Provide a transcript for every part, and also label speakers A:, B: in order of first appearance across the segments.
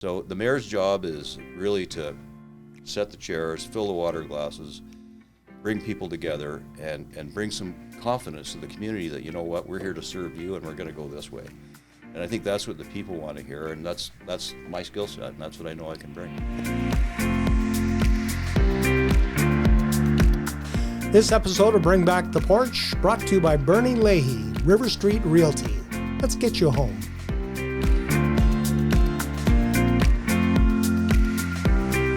A: So the mayor's job is really to set the chairs, fill the water glasses, bring people together, and bring some confidence to the community that, you know what, we're here to serve you and we're going to go this way. And I think that's what the people want to hear, and that's my skill set, and that's what I know I can bring.
B: This episode of Bring Back the Porch, brought to you by Bernie Leahy, River Street Realty. Let's get you home.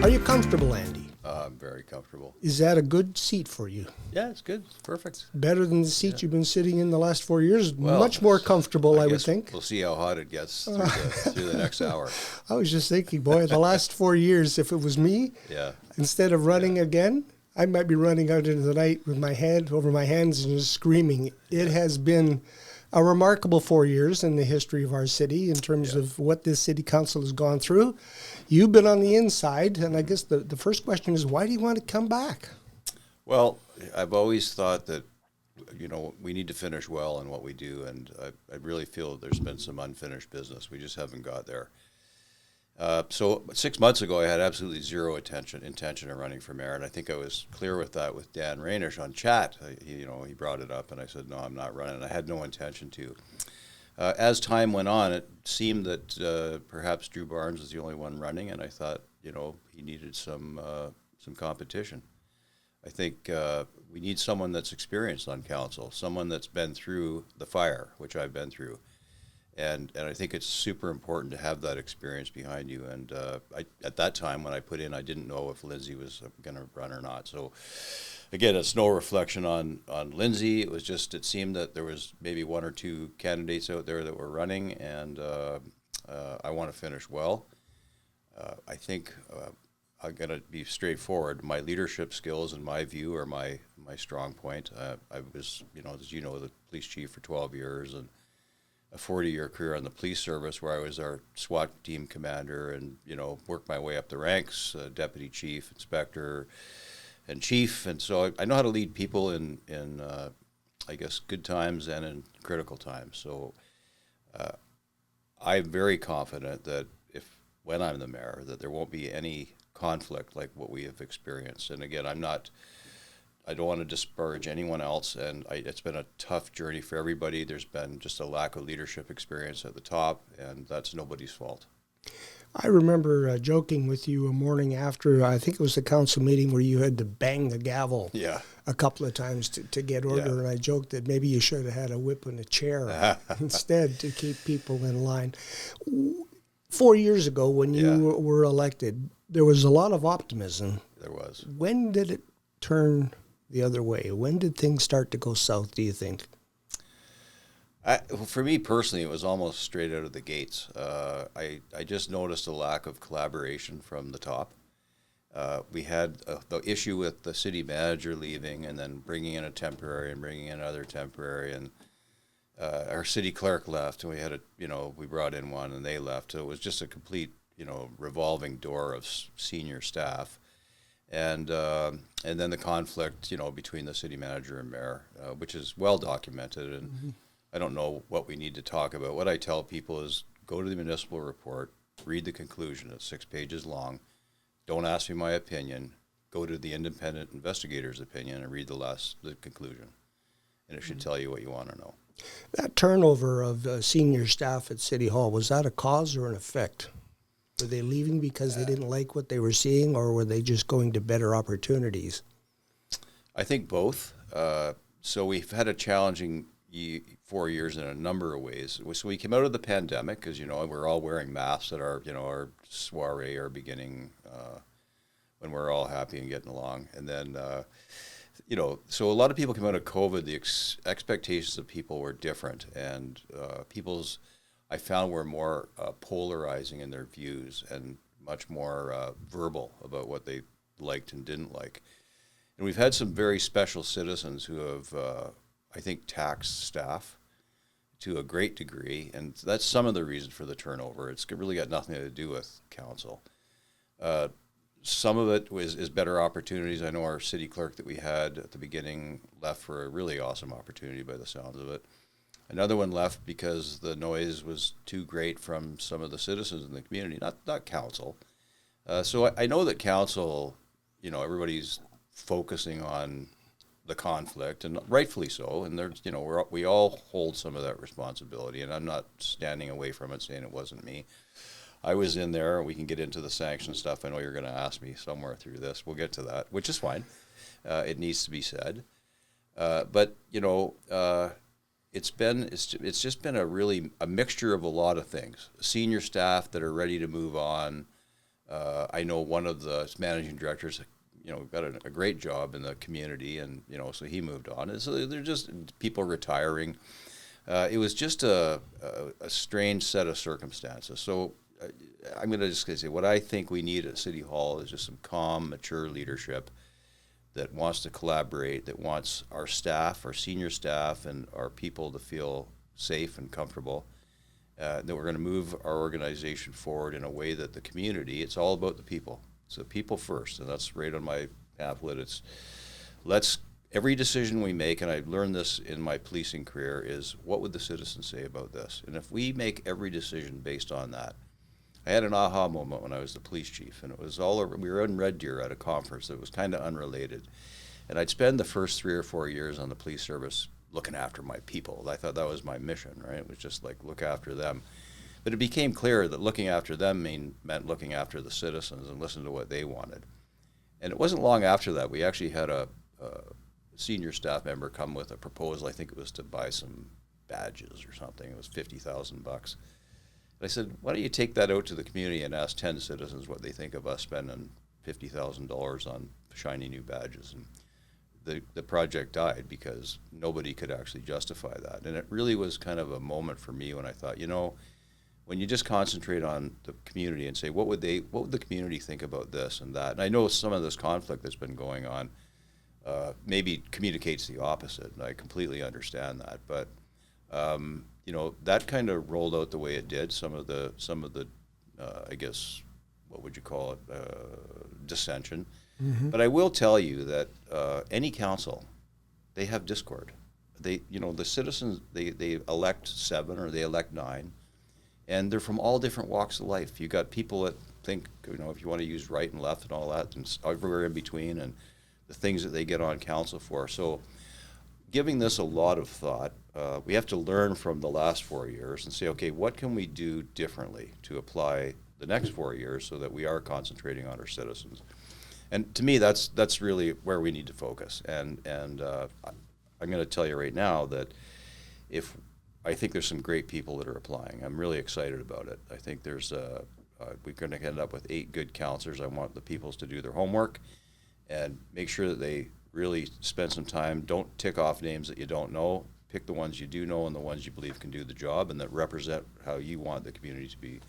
B: Are you comfortable, Andy?
A: I'm very comfortable.
B: Is that a good seat for you?
A: Yeah, it's good. It's perfect.
B: Better than the seat you've been sitting in the last 4 years? Well, much more comfortable, I would think.
A: We'll see how hot it gets through the next hour.
B: I was just thinking, boy, the last 4 years, if it was me, instead of running again, I might be running out into the night with my hand over my hands and just screaming. It has been a remarkable 4 years in the history of our city in terms of what this city council has gone through. You've been on the inside, and I guess the first question is, why do you want to come back?
A: Well, I've always thought that, we need to finish well in what we do, and I really feel there's been some unfinished business. We just haven't got there. So 6 months ago, I had absolutely zero intention of running for mayor, and I think I was clear with that with Dan Rainish on chat. He brought it up, and I said, no, I'm not running. I had no intention to. As time went on, it seemed that perhaps Drew Barnes was the only one running, and I thought, he needed some competition. I think we need someone that's experienced on council, someone that's been through the fire, which I've been through. And I think it's super important to have that experience behind you. And at that time when I put in, I didn't know if Lindsay was going to run or not. So again, it's no reflection on Lindsay. It was just, it seemed that there was maybe one or two candidates out there that were running, and I want to finish well. I think I'm going to be straightforward. My leadership skills, in my view, are my strong point. I was, as you know, the police chief for 12 years, and a 40-year career on the police service where I was our SWAT team commander and, worked my way up the ranks, deputy chief, inspector, and chief. And so I know how to lead people in I guess, good times and in critical times. So I'm very confident that when I'm the mayor, that there won't be any conflict like what we have experienced. And again, I don't want to disparage anyone else, and it's been a tough journey for everybody. There's been just a lack of leadership experience at the top, and that's nobody's fault.
B: I remember joking with you a morning after, I think it was the council meeting, where you had to bang the gavel a couple of times to get order, and I joked that maybe you should have had a whip and a chair instead to keep people in line. 4 years ago, when you were elected, there was a lot of optimism.
A: There was.
B: When did it turn the other way? When did things start to go south, do you think?
A: For me personally, it was almost straight out of the gates. I just noticed a lack of collaboration from the top. We had the issue with the city manager leaving and then bringing in a temporary and bringing in another temporary, and our city clerk left, and we had we brought in one and they left. So it was just a complete, revolving door of senior staff. And then the conflict, between the city manager and mayor, which is well documented. And I don't know what we need to talk about. What I tell people is go to the municipal report, read the conclusion. It's 6 pages long. Don't ask me my opinion. Go to the independent investigator's opinion and read the conclusion. And it should tell you what you want to know.
B: That turnover of senior staff at City Hall, was that a cause or an effect? Were they leaving because they didn't like what they were seeing, or were they just going to better opportunities?
A: I think both. So we've had a challenging 4 years in a number of ways. So we came out of the pandemic, because, we're all wearing masks at our soiree, our beginning, when we're all happy and getting along. And then, so a lot of people came out of COVID, the expectations of people were different, and I found were more polarizing in their views and much more verbal about what they liked and didn't like. And we've had some very special citizens who have, I think, taxed staff to a great degree, and that's some of the reason for the turnover. It's really got nothing to do with council. Some of it is better opportunities. I know our city clerk that we had at the beginning left for a really awesome opportunity by the sounds of it. Another one left because the noise was too great from some of the citizens in the community, not council. So I know that council, everybody's focusing on the conflict, and rightfully so. And there's, we all hold some of that responsibility, and I'm not standing away from it saying it wasn't me. I was in there. We can get into the sanction stuff. I know you're going to ask me somewhere through this. We'll get to that, which is fine. It needs to be said. But it's just been a mixture of a lot of things. Senior staff that are ready to move on. I know one of the managing directors, got a great job in the community, and so he moved on. And so they're just people retiring. It was just a strange set of circumstances. So I'm going to just say what I think we need at City Hall is just some calm, mature leadership that wants to collaborate, that wants our staff, our senior staff, and our people to feel safe and comfortable. That we're going to move our organization forward in a way that the community, it's all about the people. So people first, and that's right on my pamphlet. Every decision we make, and I've learned this in my policing career, is what would the citizens say about this? And if we make every decision based on that, I had an aha moment when I was the police chief, and it was all over. We were in Red Deer at a conference that was kind of unrelated, and I'd spend the first 3 or 4 years on the police service looking after my people. I thought that was my mission, right? It was just like look after them. But it became clear that looking after them meant looking after the citizens and listen to what they wanted. And it wasn't long after that we actually had a senior staff member come with a proposal. I think it was to buy some badges or something. It was $50,000. I said, why don't you take that out to the community and ask 10 citizens what they think of us spending $50,000 on shiny new badges? And the project died because nobody could actually justify that. And it really was kind of a moment for me when I thought, when you just concentrate on the community and say, what would the community think about this and that? And I know some of this conflict that's been going on maybe communicates the opposite, and I completely understand that. But that kind of rolled out the way it did. Some of the I guess, what would you call it, dissension. Mm-hmm. But I will tell you that any council, they have discord. The citizens, they elect 7 or they elect 9, and they're from all different walks of life. You got people that think, if you want to use right and left and all that, and everywhere in between, and the things that they get on council for. So giving this a lot of thought, we have to learn from the last 4 years and say, okay, what can we do differently to apply the next 4 years so that we are concentrating on our citizens? And to me, that's really where we need to focus. And I'm going to tell you right now that I think there's some great people that are applying. I'm really excited about it. I think we're going to end up with 8 good counselors. I want the peoples to do their homework and make sure that they really spend some time. Don't tick off names that you don't know. Pick the ones you do know and the ones you believe can do the job and that represent how you want the community to be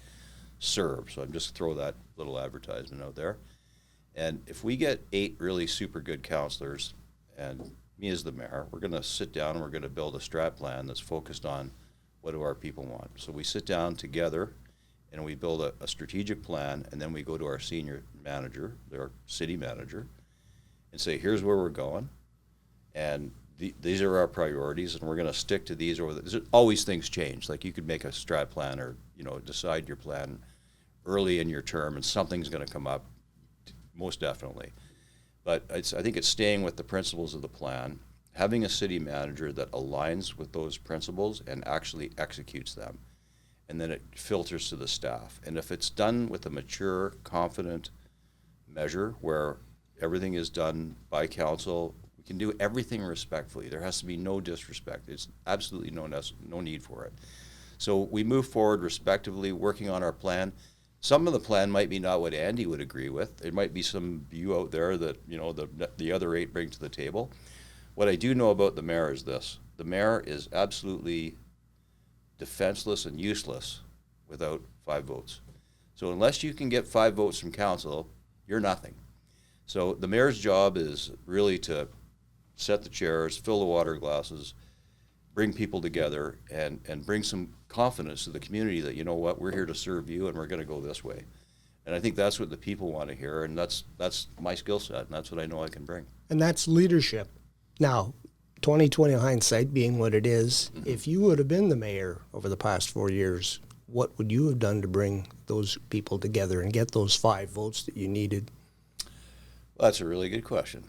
A: served. So I'm just throw that little advertisement out there. And if we get 8 really super good counselors and me as the mayor, we're going to sit down and we're going to build a strat plan that's focused on what do our people want. So we sit down together and we build a strategic plan, and then we go to our senior manager, our city manager, and say, here's where we're going, and these are our priorities, and we're going to stick to these. Always things change. Like you could make a strat plan or decide your plan early in your term, and something's going to come up, most definitely. But I think it's staying with the principles of the plan, having a city manager that aligns with those principles and actually executes them, and then it filters to the staff. And if it's done with a mature, confident measure where everything is done by council, we can do everything respectfully. There has to be no disrespect. There's absolutely no need for it. So we move forward respectively, working on our plan. Some of the plan might be not what Andy would agree with. There might be some view out there that the other 8 bring to the table. What I do know about the mayor is this: the mayor is absolutely defenseless and useless without 5 votes. So unless you can get 5 votes from council, you're nothing. So the mayor's job is really to set the chairs, fill the water glasses, bring people together, and bring some confidence to the community that, we're here to serve you and we're going to go this way. And I think that's what the people want to hear, and that's my skill set, and that's what I know I can bring.
B: And that's leadership. Now, 2020 hindsight being what it is, if you would have been the mayor over the past 4 years, what would you have done to bring those people together and get those 5 votes that you needed?
A: Well, that's a really good question.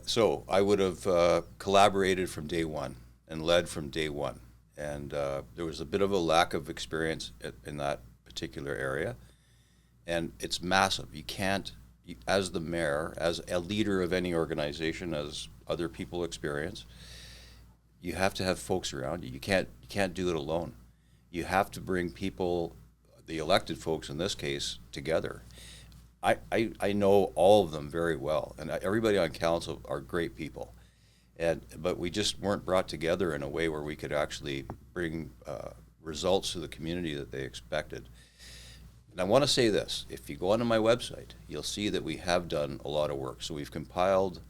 A: So I would have collaborated from day one and led from day one. And there was a bit of a lack of experience in that particular area. And it's massive. You can't, as the mayor, as a leader of any organization, as other people experience, you have to have folks around you. You can't do it alone. You have to bring people, the elected folks in this case, together. I know all of them very well, and everybody on council are great people, but we just weren't brought together in a way where we could actually bring results to the community that they expected. And I want to say this: if you go onto my website, you'll see that we have done a lot of work. So we've compiled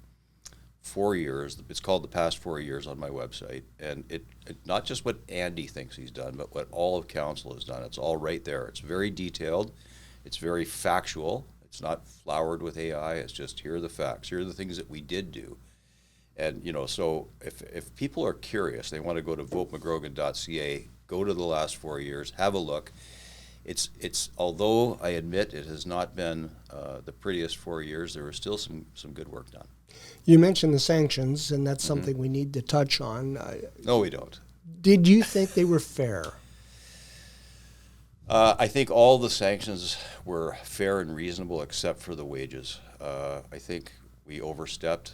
A: 4 years. It's called the past 4 years on my website, and it not just what Andy thinks he's done, but what all of council has done. It's all right there. It's very detailed. It's very factual. It's not flowered with AI. It's just, here are the facts. Here are the things that we did do. And, so if people are curious, they want to go to votemcgrogan.ca, go to the last 4 years, have a look. It's although I admit it has not been the prettiest 4 years, there was still some good work done.
B: You mentioned the sanctions, and that's something we need to touch on.
A: No, we don't.
B: Did you think they were fair?
A: I think all the sanctions were fair and reasonable except for the wages. I think we overstepped.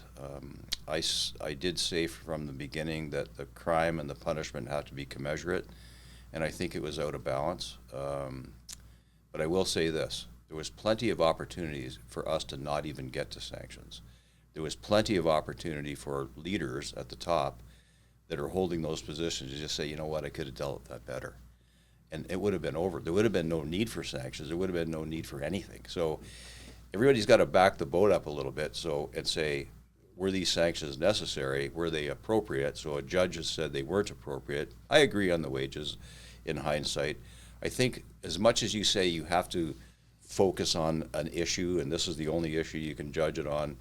A: I did say from the beginning that the crime and the punishment had to be commensurate, and I think it was out of balance. But I will say this: there was plenty of opportunities for us to not even get to sanctions. There was plenty of opportunity for leaders at the top that are holding those positions to just say, you know what, I could have dealt with that better. And it would have been over. There would have been no need for sanctions. There would have been no need for anything. So everybody's got to back the boat up a little bit and say, were these sanctions necessary? Were they appropriate? So a judge has said they weren't appropriate. I agree on the wages in hindsight. I think as much as you say you have to focus on an issue, and this is the only issue you can judge it on,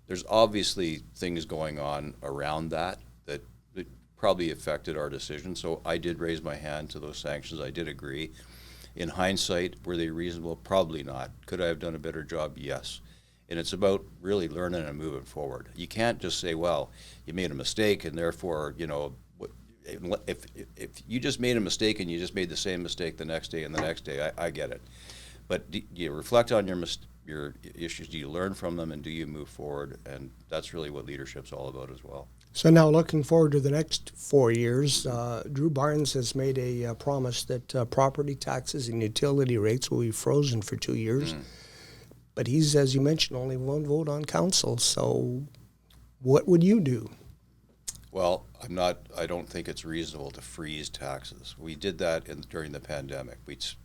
A: there's obviously things going on around that probably affected our decision. So I did raise my hand to those sanctions. I did agree. In hindsight, were they reasonable? Probably not. Could I have done a better job? Yes. And it's about really learning and moving forward. You can't just say, well, you made a mistake and therefore, if you just made a mistake and you just made the same mistake the next day and the next day, I get it. But do you reflect on your issues? Do you learn from them, and do you move forward? And that's really what leadership's all about as well.
B: So now looking forward to the next 4 years, Drew Barnes has made a promise that property taxes and utility rates will be frozen for 2 years. But he's, as you mentioned, only one vote on council. So what would you do?
A: Well, I don't think it's reasonable to freeze taxes. We did that during the pandemic.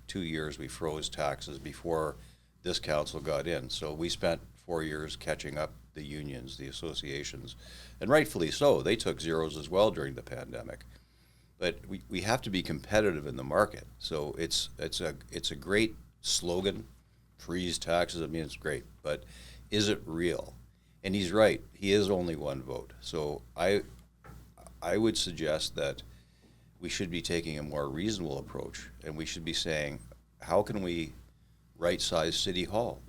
A: 2 years we froze taxes before this council got in. So we spent 4 years catching up the unions, the associations, and rightfully so. They took zeros as well during the pandemic. But we have to be competitive in the market. So it's a great slogan, freeze taxes. I mean, it's great, but is it real? And he's right. He is only one vote. So I would suggest that we should be taking a more reasonable approach, and we should be saying, how can we right-size City Hall?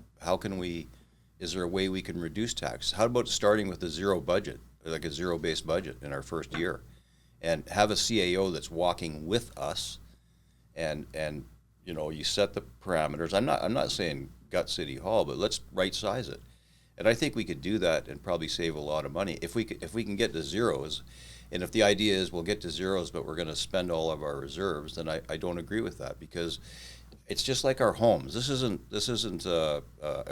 A: Is there a way we can reduce taxes? How about starting with a zero budget, like a zero-based budget in our first year, and have a CAO that's walking with us, and you set the parameters. I'm not saying gut City Hall, but let's right-size it. And I think we could do that and probably save a lot of money if we can get to zeros. And if the idea is we'll get to zeros, but we're going to spend all of our reserves, then I don't agree with that, because it's just like our homes. This isn't a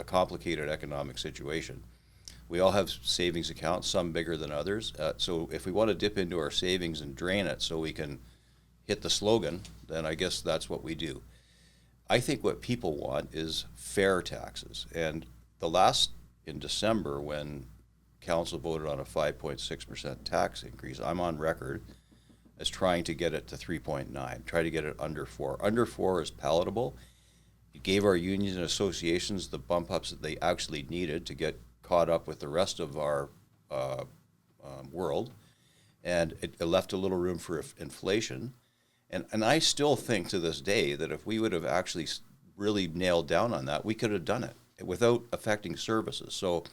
A: complicated economic situation. We all have savings accounts, some bigger than others. So if we want to dip into our savings and drain it so we can hit the slogan, then I guess that's what we do. I think what people want is fair taxes. And in December, when council voted on a 5.6% tax increase, I'm on record as trying to get it to 3.9, try to get it under 4. Under 4 is palatable. It gave our unions and associations the bump ups that they actually needed to get caught up with the rest of our world. and it left a little room for inflation. And I still think to this day that if we would have actually really nailed down on that, we could have done it without affecting services. So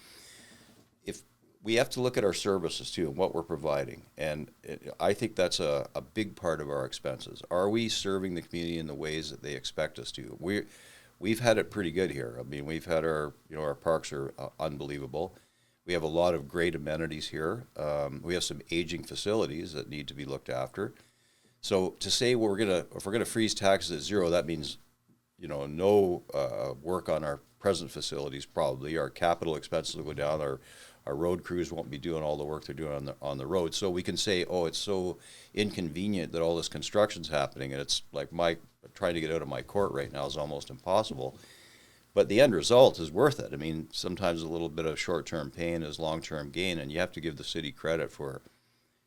A: if we have to look at our services too and what we're providing, and I think that's a big part of our expenses. Are we serving the community in the ways that they expect us to? We've had it pretty good here. I mean, we've had our parks are unbelievable. We have a lot of great amenities here. We have some aging facilities that need to be looked after. So to say if we're gonna freeze taxes at zero, that means no work on our present facilities. Probably our capital expenses will go down. Our road crews won't be doing all the work they're doing on the road. So we can say, oh, it's so inconvenient that all this construction's happening, and it's like trying to get out of my court right now is almost impossible. But the end result is worth it. I mean, sometimes a little bit of short-term pain is long-term gain, and you have to give the city credit for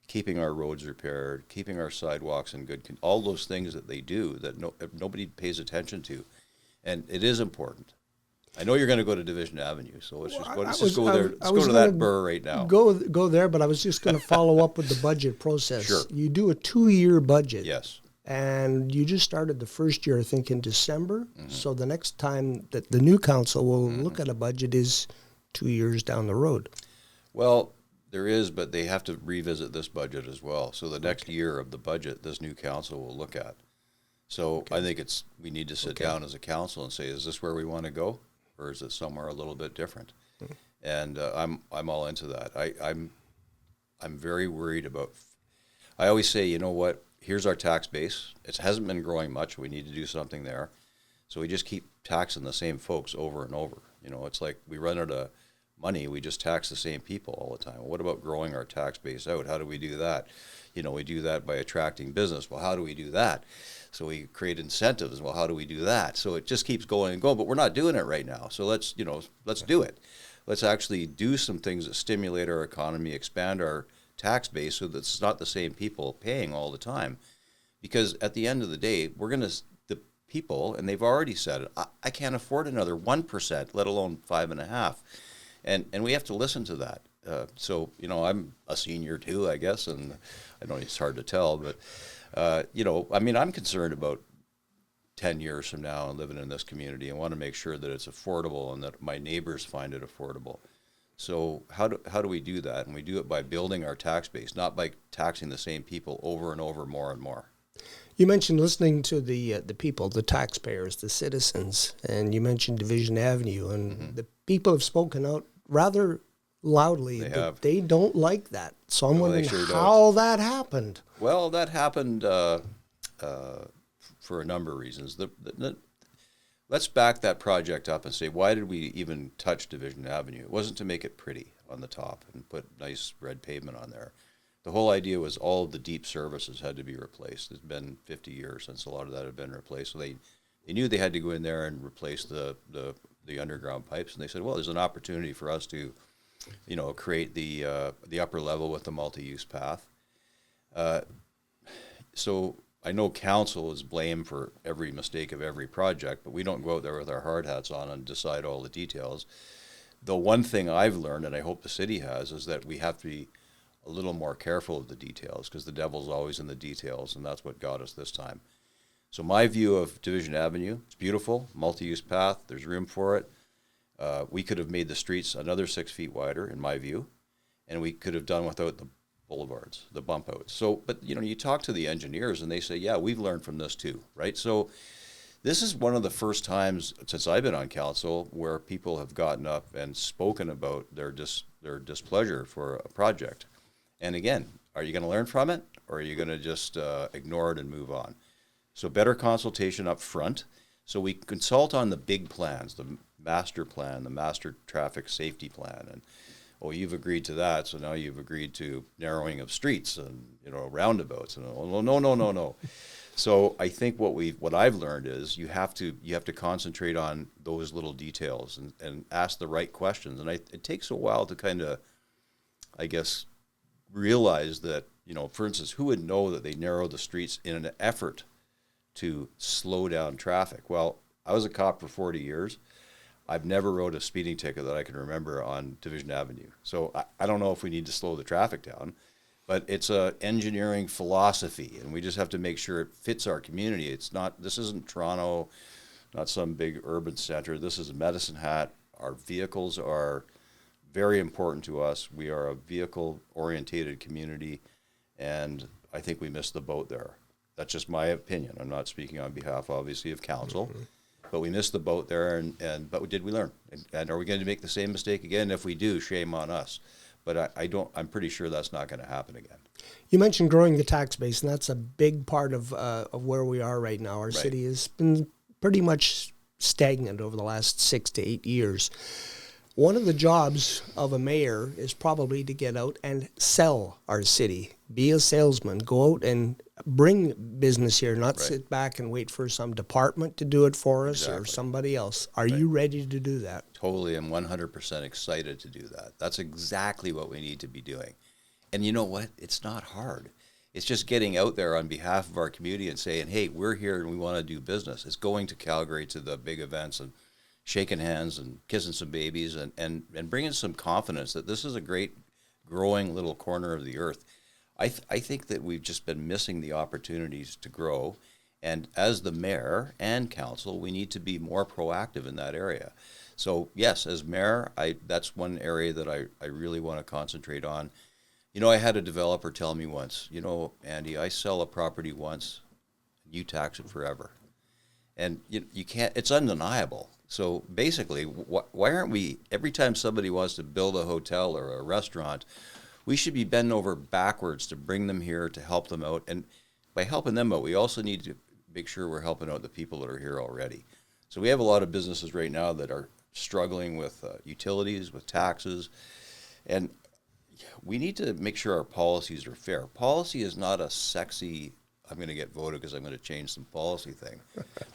A: keeping our roads repaired, keeping our sidewalks in good condition, all those things that they do that nobody pays attention to. And it is important. I know you're going to go to Division Avenue, so let's just go there. Let's go to that burr right now.
B: Go there, but I was just going to follow up with the budget process.
A: Sure.
B: You do a 2-year budget.
A: Yes.
B: And you just started the first year, I think, in December. Mm-hmm. So the next time that the new council will look at a budget is 2 years down the road.
A: Well, there is, but they have to revisit this budget as well. So the next year of the budget, this new council will look at. So I think we need to sit down as a council and say, is this where we want to go, or is it somewhere a little bit different? Mm-hmm. And I'm all into that. I'm very worried about. I always say, you know what? Here's our tax base. It hasn't been growing much. We need to do something there. So we just keep taxing the same folks over and over. It's like we run out of money. We just tax the same people all the time. Well, what about growing our tax base out? How do we do that? We do that by attracting business. Well, how do we do that? So we create incentives. Well, how do we do that? So it just keeps going and going, but we're not doing it right now. So let's do it. Let's actually do some things that stimulate our economy, expand our tax base so that it's not the same people paying all the time. Because at the end of the day, the people, and they've already said it, I can't afford another 1%, let alone 5.5%. And we have to listen to that. So I'm a senior too, I guess, and I know it's hard to tell, but I'm concerned about 10 years from now and living in this community and want to make sure that it's affordable and that my neighbors find it affordable. So how do we do that? And we do it by building our tax base, not by taxing the same people over and over, more and more.
B: You mentioned listening to the people, the taxpayers, the citizens, and you mentioned Division Avenue, and the people have spoken out rather loudly that they don't like that. So I'm wondering how that happened.
A: Well, that happened for a number of reasons. Let's back that project up and say, why did we even touch Division Avenue? It wasn't to make it pretty on the top and put nice red pavement on there. The whole idea was all of the deep services had to be replaced. It's been 50 years since a lot of that had been replaced. So they knew they had to go in there and replace the underground pipes. And they said, well, there's an opportunity for us to, create the upper level with the multi-use path. So I know council is blamed for every mistake of every project, but we don't go out there with our hard hats on and decide all the details. The one thing I've learned, and I hope the city has, is that we have to be a little more careful of the details because the devil's always in the details, and that's what got us this time. So my view of Division Avenue, it's beautiful, multi-use path, there's room for it. We could have made the streets another 6 feet wider, in my view, and we could have done without the boulevards, the bump outs. So, but you talk to the engineers and they say, yeah, we've learned from this too, right? So this is one of the first times since I've been on council where people have gotten up and spoken about their displeasure for a project. And again, are you going to learn from it, or are you going to just ignore it and move on? So better consultation up front. So we consult on the big plans, the master plan, the master traffic safety plan, and you've agreed to that, so now you've agreed to narrowing of streets and roundabouts. And no. So I think what I've learned is you have to concentrate on those little details and ask the right questions. And it takes a while to kind of, I guess, realize that for instance, who would know that they narrow the streets in an effort to slow down traffic? Well, I was a cop for 40 years. I've never wrote a speeding ticket that I can remember on Division Avenue. So I don't know if we need to slow the traffic down, But it's a engineering philosophy, and we just have to make sure it fits our community. This isn't Toronto, not some big urban center. This is Medicine Hat. Our vehicles are very important to us. We are a vehicle-orientated community, and I think we missed the boat there. That's just my opinion. I'm not speaking on behalf, obviously, of council, but we missed the boat there. But did we learn? And are we going to make the same mistake again? If we do, shame on us. But I'm pretty sure that's not going to happen again.
B: You mentioned growing the tax base, and that's a big part of where we are right now. Our city has been pretty much stagnant over the last 6 to 8 years. One of the jobs of a mayor is probably to get out and sell our city, be a salesman, go out and bring business here, not sit back and wait for some department to do it for us or somebody else. Are you ready to do that?
A: Totally. I'm 100% excited to do that. That's exactly what we need to be doing. And you know what? It's not hard. It's just getting out there on behalf of our community and saying, hey, we're here and we want to do business. It's going to Calgary to the big events and shaking hands and kissing some babies and bringing some confidence that this is a great growing little corner of the earth. I think that we've just been missing the opportunities to grow. And as the mayor and council, we need to be more proactive in that area. So yes, as mayor, that's one area that I really want to concentrate on. You know, I had a developer tell me once, you know, Andy, I sell a property once, you tax it forever. And you can't, it's undeniable. So basically, why aren't we, every time somebody wants to build a hotel or a restaurant, we should be bending over backwards to bring them here, to help them out. And by helping them out, we also need to make sure we're helping out the people that are here already. So we have a lot of businesses right now that are struggling with utilities, with taxes. And we need to make sure our policies are fair. Policy is not a sexy, I'm going to get voted because I'm going to change some policy thing.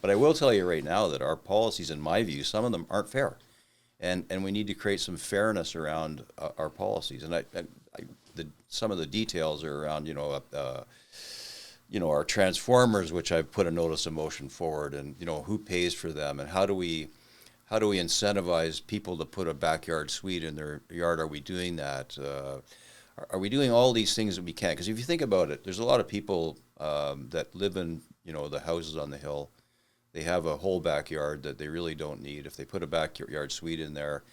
A: But I will tell you right now that our policies, in my view, some of them aren't fair. And we need to create some fairness around our policies. And some of the details are around, our transformers, which I've put a notice of motion forward, and, who pays for them, and how do we incentivize people to put a backyard suite in their yard? Are we doing that? Are we doing all these things that we can? Because if you think about it, there's a lot of people that live in, the houses on the hill. They have a whole backyard that they really don't need. If they put a backyard suite in there,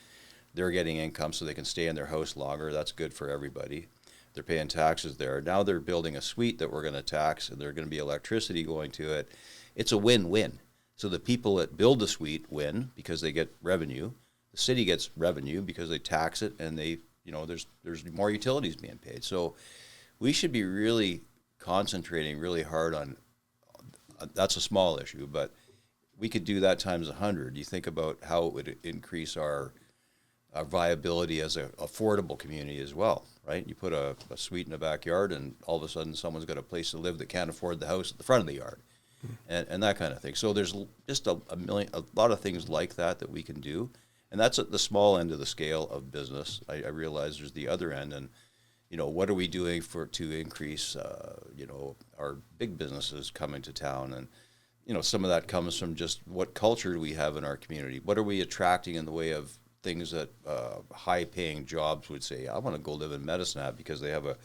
A: they're getting income so they can stay in their house longer. That's good for everybody. They're paying taxes there. Now they're building a suite that we're going to tax, and there's going to be electricity going to it. It's a win-win. So the people that build the suite win because they get revenue. The city gets revenue because they tax it, and there's more utilities being paid. So we should be really concentrating really hard on. That's a small issue, but we could do that times 100. You think about how it would increase our viability as an affordable community as well, right? You put a suite in the backyard, and all of a sudden someone's got a place to live that can't afford the house at the front of the yard, and that kind of thing. So there's just a lot of things like that we can do, and that's at the small end of the scale of business. I realize there's the other end, and what are we doing to increase our big businesses coming to town? And some of that comes from just what culture do we have in our community? What are we attracting in the way of things that high-paying jobs would say, I want to go live in Medicine Hat because they have a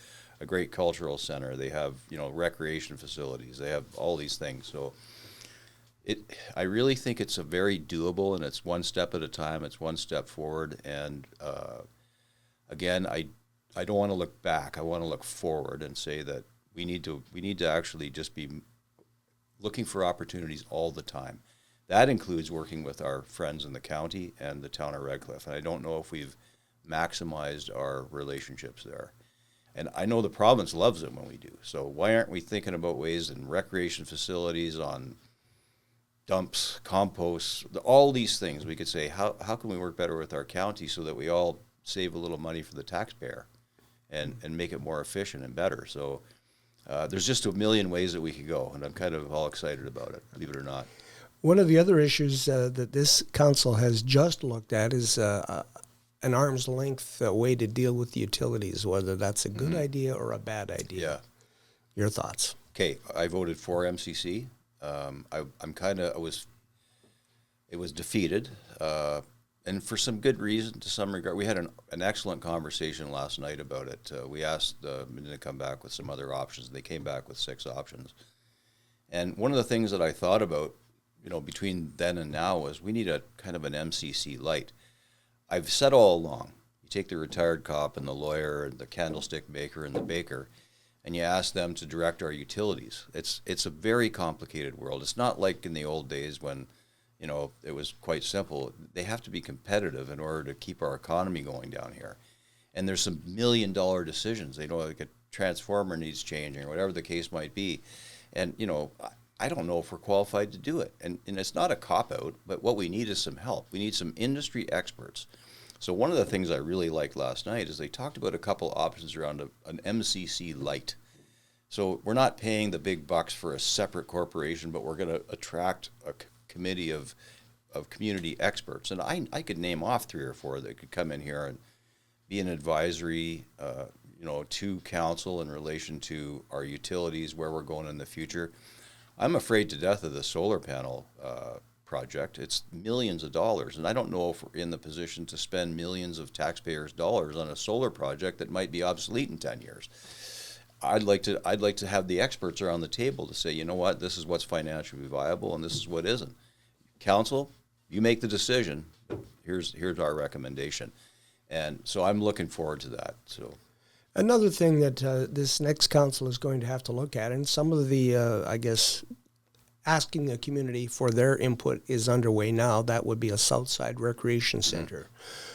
A: great cultural center. They have, recreation facilities. They have all these things. So I really think it's a very doable, and it's one step at a time. It's one step forward. And again, I don't want to look back. I want to look forward and say that we need to actually just be looking for opportunities all the time. That includes working with our friends in the county and the town of Redcliffe. And I don't know if we've maximized our relationships there. And I know the province loves it when we do. So why aren't we thinking about ways in recreation facilities, on dumps, compost, all these things? We could say, how can we work better with our county so that we all save a little money for the taxpayer and make it more efficient and better? So there's just a million ways that we could go, and I'm kind of all excited about it, believe it or not.
B: One of the other issues that this council has just looked at is an arm's length way to deal with the utilities, whether that's a good idea or a bad idea.
A: Yeah.
B: Your thoughts?
A: Okay, I voted for it was defeated, and and for some good reason, to some regard. We had an excellent conversation last night about it. We asked them to come back with some other options, and they came back with 6 options. And one of the things that I thought about, between then and now was we need a kind of an MCC light. I've said all along, you take the retired cop and the lawyer and the candlestick maker and the baker, and you ask them to direct our utilities. It's a very complicated world. It's not like in the old days when, it was quite simple. They have to be competitive in order to keep our economy going down here. And there's some $1 million decisions. Like a transformer needs changing or whatever the case might be. And, I don't know if we're qualified to do it. And it's not a cop-out, but what we need is some help. We need some industry experts. So one of the things I really liked last night is they talked about a couple options around an MCC light. So we're not paying the big bucks for a separate corporation, but we're going to attract a committee of community experts. And I could name off 3 or 4 that could come in here and be an advisory, to council in relation to our utilities, where we're going in the future. I'm afraid to death of the solar panel project. It's millions of dollars, and I don't know if we're in the position to spend millions of taxpayers' dollars on a solar project that might be obsolete in 10 years. I'd like to have the experts around the table to say, you know what, this is what's financially viable and this is what isn't. Council, you make the decision. Here's our recommendation. And so I'm looking forward to that. So
B: another thing that this next council is going to have to look at, and some of the, asking the community for their input is underway now. That would be a Southside Recreation Center. Mm-hmm.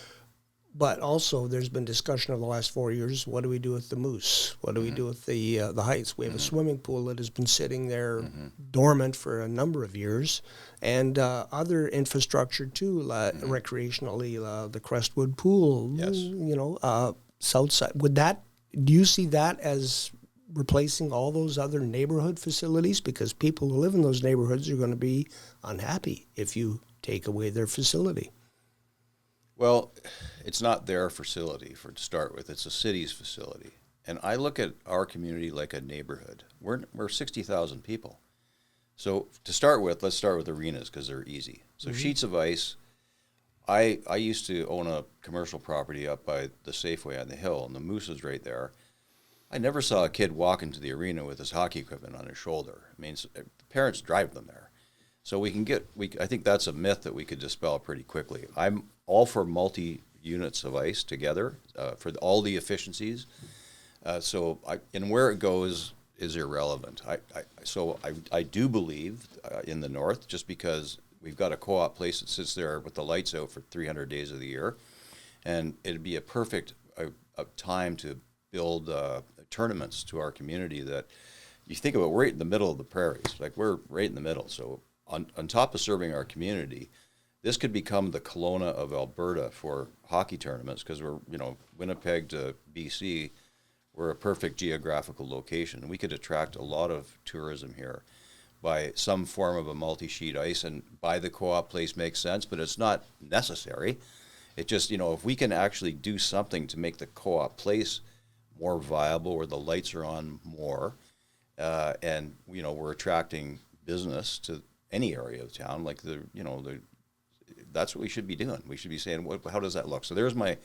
B: But also, there's been discussion over the last 4 years. What do we do with the Moose? What do we do with the Heights? We have a swimming pool that has been sitting there dormant for a number of years, and other infrastructure too, recreationally, the Crestwood Pool.
A: Yes.
B: Southside. Do you see that as replacing all those other neighborhood facilities? Because people who live in those neighborhoods are going to be unhappy if you take away their facility.
A: Well, it's not their facility to start with. It's a city's facility. And I look at our community like a neighborhood. We're 60,000 people. So to start with, let's start with arenas because they're easy. So Sheets of Ice, I used to own a commercial property up by the Safeway on the hill, and the Moose is right there. I never saw a kid walk into the arena with his hockey equipment on his shoulder. I mean, the parents drive them there. So I think that's a myth that we could dispel pretty quickly. I'm all for multi-units of ice together for all the efficiencies. And where it goes is irrelevant. I do believe in the north, just because we've got a co-op place that sits there with the lights out for 300 days of the year, and it'd be a perfect time to build tournaments to our community that you think about. We're right in the middle of the prairies. Like, we're right in the middle. So on top of serving our community, this could become the Kelowna of Alberta for hockey tournaments, because we're, Winnipeg to BC, we're a perfect geographical location. We could attract a lot of tourism here by some form of a multi-sheet ice, and by the co-op place makes sense, but it's not necessary. It just, if we can actually do something to make the co-op place more viable, where the lights are on more, and, we're attracting business to any area of town, like that's what we should be doing. We should be saying, how does that look? So there's my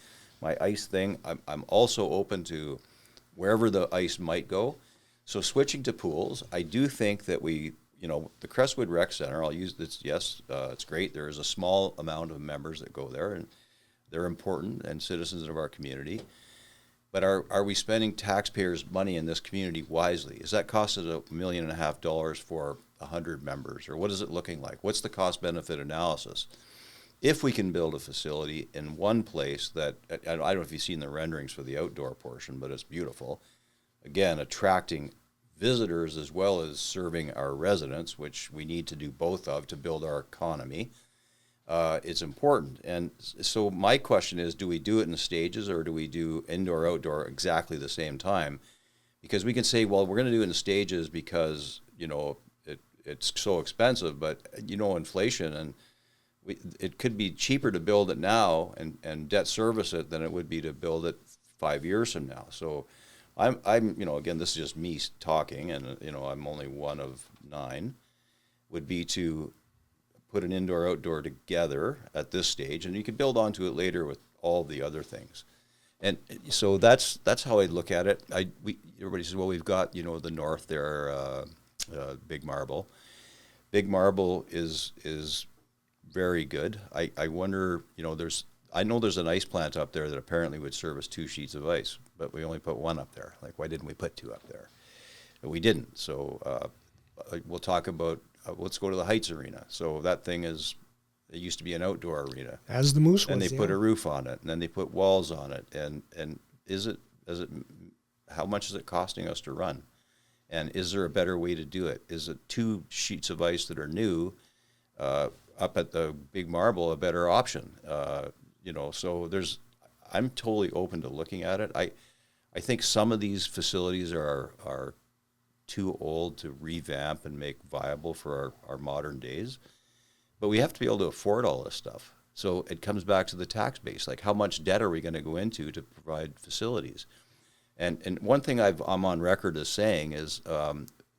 A: ice thing. I'm also open to wherever the ice might go. So switching to pools, I do think that the Crestwood Rec Center, I'll use this, yes, it's great. There is a small amount of members that go there, and they're important and citizens of our community. But are we spending taxpayers' money in this community wisely? Is that costing $1.5 million for 100 members? Or what is it looking like? What's the cost-benefit analysis? If we can build a facility in one place that, I don't know if you've seen the renderings for the outdoor portion, but it's beautiful. Again, attracting visitors as well as serving our residents, which we need to do both of to build our economy. It's important. And so my question is, do we do it in stages, or do we do indoor, outdoor exactly the same time? Because we can say, well, we're going to do it in stages because, it's so expensive, but, inflation, and it could be cheaper to build it now and debt service it than it would be to build it 5 years from now. So I'm again, this is just me talking, and, I'm only one of 9, would be to put an indoor-outdoor together at this stage, and you can build onto it later with all the other things. And so that's how I look at it. Everybody says, well, we've got, you know, the north there, Big Marble. Big Marble is very good. I wonder, you know, I know there's an ice plant up there that apparently would service 2 sheets of ice, but we only put 1 up there. Like, why didn't we put 2 up there? But we didn't. So we'll talk about, let's go to the Heights Arena. So that thing it used to be an outdoor arena.
B: As the Moose was,
A: and they put a roof on it, and then they put walls on it. And how much is it costing us to run? And is there a better way to do it? Is it 2 sheets of ice that are new up at the Big Marble a better option? You know, so I'm totally open to looking at it. I think some of these facilities are too old to revamp and make viable for our modern days. But we have to be able to afford all this stuff. So it comes back to the tax base. Like, how much debt are we going to go into to provide facilities? And one thing I'm on record as saying is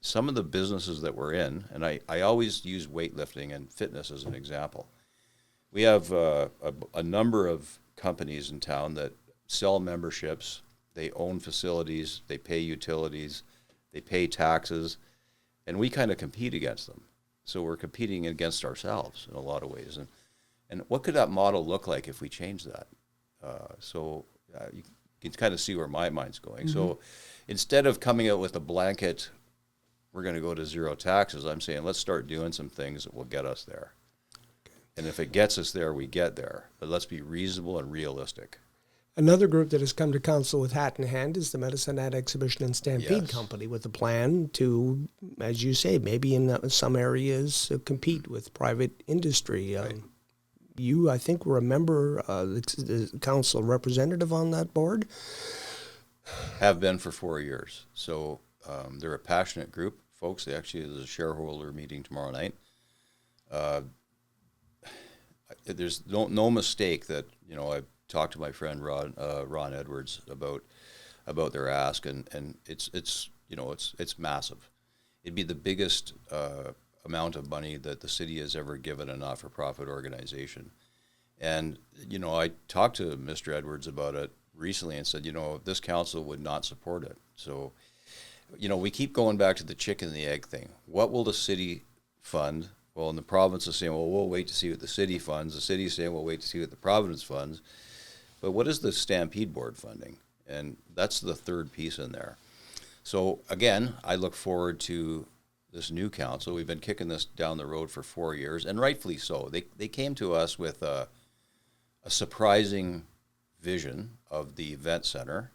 A: some of the businesses that we're in, and I always use weightlifting and fitness as an example. We have a number of companies in town that sell memberships, they own facilities, they pay utilities, they pay taxes, and we kind of compete against them. So we're competing against ourselves in a lot of ways. And what could that model look like if we change that? You can kind of see where my mind's going. Mm-hmm. So instead of coming out with a blanket, we're going to go to zero taxes, I'm saying let's start doing some things that will get us there. And if it gets us there, we get there. But let's be reasonable and realistic.
B: Another group that has come to council with hat in hand is the Medicine Hat Exhibition and Stampede Company, with a plan to, as you say, maybe in some areas compete with private industry.
A: Right.
B: You, I think, were a member, the council representative on that board?
A: Have been for 4 years. So they're a there's a shareholder meeting tomorrow night. There's no mistake that, you know, I talked to my friend Ron Edwards about their ask, and it's you know, it's massive. It'd be the biggest amount of money that the city has ever given a not-for-profit organization. And, you know, I talked to Mr. Edwards about it recently and said, you know, this council would not support it. So, you know, we keep going back to the chicken and the egg thing. What will the city fund? Well, and the province is saying, well, we'll wait to see what the city funds. The city is saying, we'll wait to see what the province funds. But what is the Stampede Board funding? And that's the third piece in there. So, again, I look forward to this new council. We've been kicking this down the road for 4 years, and rightfully so. They came to us with a surprising vision of the event center,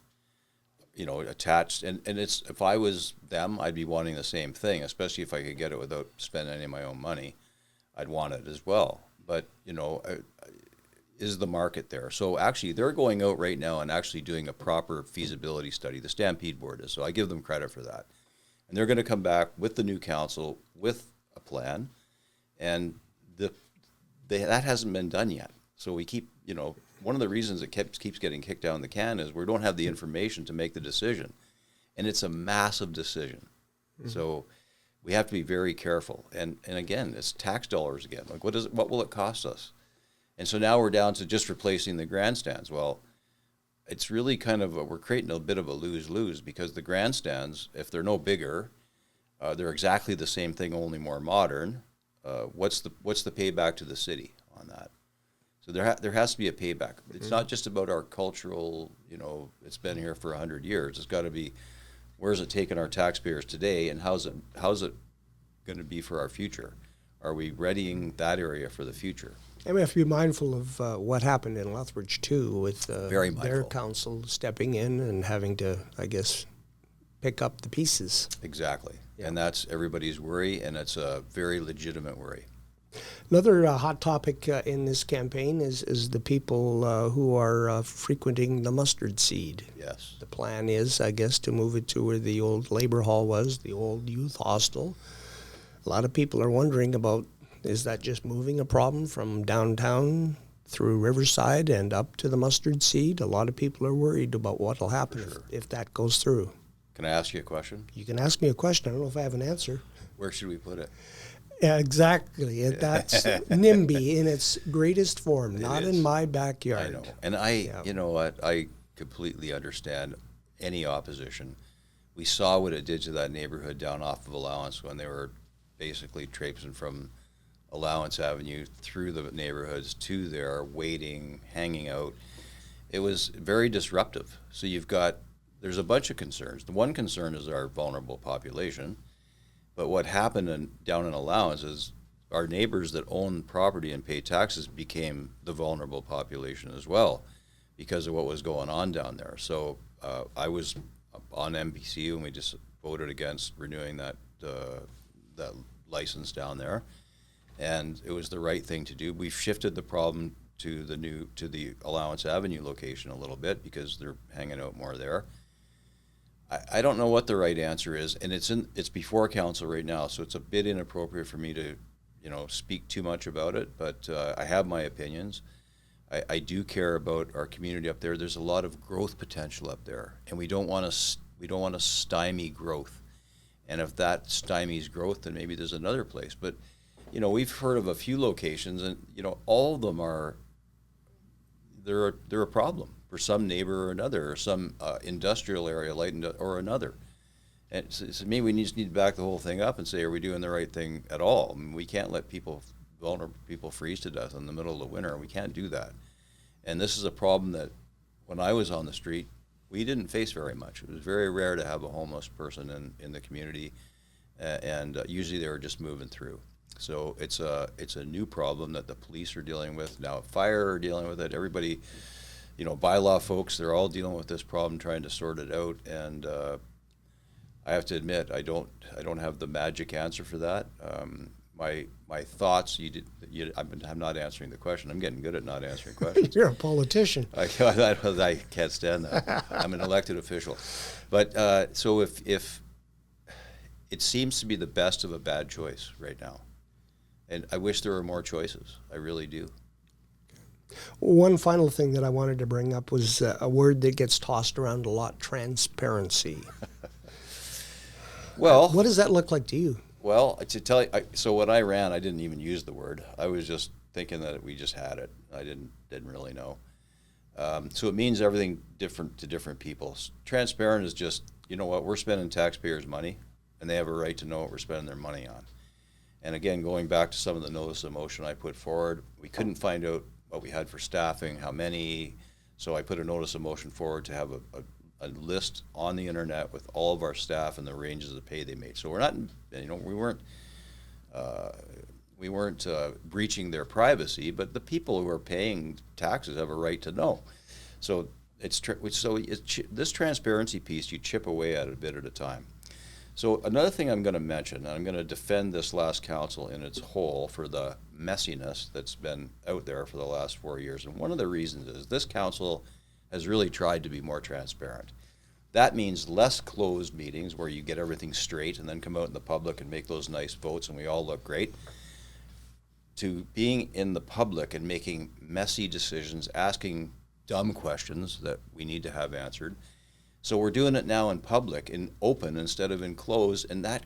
A: you know, attached. And it's, if I was them, I'd be wanting the same thing, especially if I could get it without spending any of my own money. I'd want it as well. But, you know, is the market there? So actually, they're going out right now and actually doing a proper feasibility study. The Stampede Board is. So I give them credit for that. And they're going to come back with the new council with a plan. And that hasn't been done yet. So we keep, you know, one of the reasons it keeps getting kicked down the can is we don't have the information to make the decision. And it's a massive decision. Mm-hmm. So we have to be very careful. And again, it's tax dollars again. Like, what will it cost us? And so now we're down to just replacing the grandstands. Well, it's really kind of we're creating a bit of a lose-lose, because the grandstands, if they're no bigger, they're exactly the same thing, only more modern. What's the payback to the city on that? So there has to be a payback. It's not just about our cultural, you know, it's been here for 100 years. It's got to be, where's it taking our taxpayers today, and how's it going to be for our future? Are we readying that area for the future?
B: And we have to be mindful of what happened in Lethbridge, too, with their council stepping in and having to, I guess, pick up the pieces.
A: Exactly. Yeah. And that's everybody's worry, and it's a very legitimate worry.
B: Another hot topic in this campaign is the people who are frequenting the Mustard Seed.
A: Yes.
B: The plan is, I guess, to move it to where the old labor hall was, the old youth hostel. A lot of people are wondering about, is that just moving a problem from downtown through Riverside and up to the Mustard Seed? A lot of people are worried about what will happen if that goes through.
A: Can I ask you a question?
B: You can ask me a question. I don't know if I have an answer.
A: Where should we put it?
B: Yeah, exactly. That's NIMBY in its greatest form, not in my backyard.
A: I know. And you know what, I completely understand any opposition. We saw what it did to that neighborhood down off of Allowance when they were basically traipsing from Allowance Avenue through the neighborhoods to there, waiting, hanging out. It was very disruptive. So there's a bunch of concerns. The one concern is our vulnerable population. But what happened down in Allowance is our neighbors that own property and pay taxes became the vulnerable population as well because of what was going on down there. So I was on MBC when we just voted against renewing that license down there, and it was the right thing to do. We've shifted the problem to the Allowance Avenue location a little bit because they're hanging out more there. I don't know what the right answer is, and it's before council right now, so it's a bit inappropriate for me to, speak too much about it. But I have my opinions. I do care about our community up there. There's a lot of growth potential up there, and we don't want to stymie growth. And if that stymies growth, then maybe there's another place. But we've heard of a few locations, and all of them they're a problem for some neighbor or another, or some industrial area or another. And so maybe we just need to back the whole thing up and say, are we doing the right thing at all? I mean, we can't let vulnerable people freeze to death in the middle of the winter. We can't do that. And this is a problem that when I was on the street, we didn't face very much. It was very rare to have a homeless person in the community, and usually they were just moving through. So it's a new problem that the police are dealing with now. Fire are dealing with it. Everybody, bylaw folks, they're all dealing with this problem, trying to sort it out. And I have to admit, I don't have the magic answer for that. My thoughts. I'm not answering the question. I'm getting good at not answering questions.
B: You're a politician.
A: I can't stand that. I'm an elected official. But so if it seems to be the best of a bad choice right now. And I wish there were more choices. I really do.
B: One final thing that I wanted to bring up was a word that gets tossed around a lot: transparency.
A: Well,
B: what does that look like to you?
A: Well, to tell you, so when I ran, I didn't even use the word. I was just thinking that we just had it. I didn't really know. So it means everything different to different people. Transparent is just, we're spending taxpayers' money, and they have a right to know what we're spending their money on. And again, going back to some of the notice of motion I put forward, we couldn't find out what we had for staffing, how many. So I put a notice of motion forward to have a list on the internet with all of our staff and the ranges of pay they made. So we're not, we weren't breaching their privacy, but the people who are paying taxes have a right to know. So this transparency piece, you chip away at it a bit at a time. So another thing I'm going to mention, and I'm going to defend this last council in its whole for the messiness that's been out there for the last 4 years. And one of the reasons is this council has really tried to be more transparent. That means less closed meetings where you get everything straight and then come out in the public and make those nice votes and we all look great, to being in the public and making messy decisions, asking dumb questions that we need to have answered. So we're doing it now in public, in open instead of in closed, and that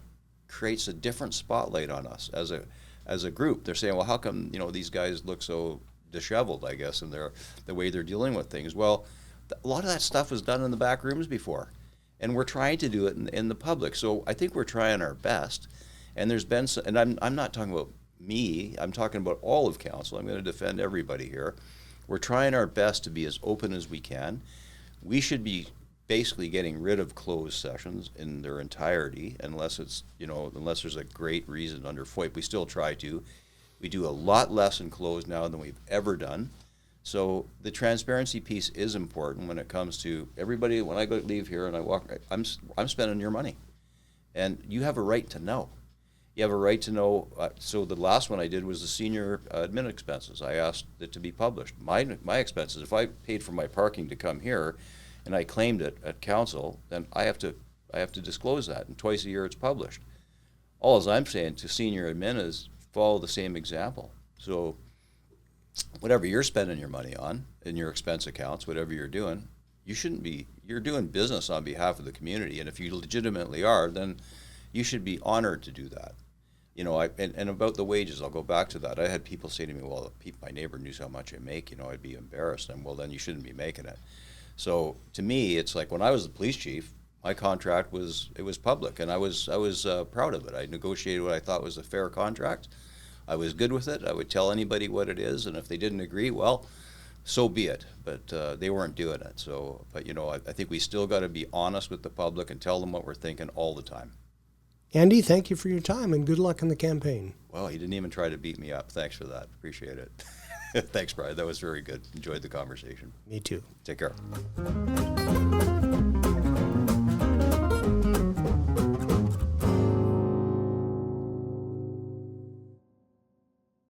A: creates a different spotlight on us as a group. They're saying, well, how come these guys look so disheveled, I guess, in the way they're dealing with things? Well, a lot of that stuff was done in the back rooms before, and we're trying to do it in the public. So I think we're trying our best, and there's been some, and I'm not talking about me. I'm talking about all of council. I'm going to defend everybody here. We're trying our best to be as open as we can. We should be basically getting rid of closed sessions in their entirety, unless there's a great reason under FOIP. We still try to. We do a lot less in closed now than we've ever done. So the transparency piece is important when it comes to everybody. When I leave here and I walk, I'm spending your money, and you have a right to know. You have a right to know. So the last one I did was the senior admin expenses. I asked it to be published. My expenses. If I paid for my parking to come here, and I claimed it at council, then I have to disclose that, and twice a year it's published. All I'm saying to senior admin is follow the same example. So whatever you're spending your money on in your expense accounts, whatever you're doing, you're doing business on behalf of the community, and if you legitimately are, then you should be honored to do that. you know, and about the wages, I'll go back to that. I had people say to me, well, if my neighbor knew how much I make, you know, I'd be embarrassed. And well, then you shouldn't be making it. So to me, it's like when I was the police chief, my contract was public, and I was proud of it. I negotiated what I thought was a fair contract. I was good with it. I would tell anybody what it is, and if they didn't agree, well, so be it. But they weren't doing it. So, but you know, I think we still got to be honest with the public and tell them what we're thinking all the time.
B: Andy, thank you for your time, and good luck in the campaign.
A: Well, he didn't even try to beat me up. Thanks for that. Appreciate it. Thanks, Brian. That was very good. Enjoyed the conversation.
B: Me too.
A: Take care.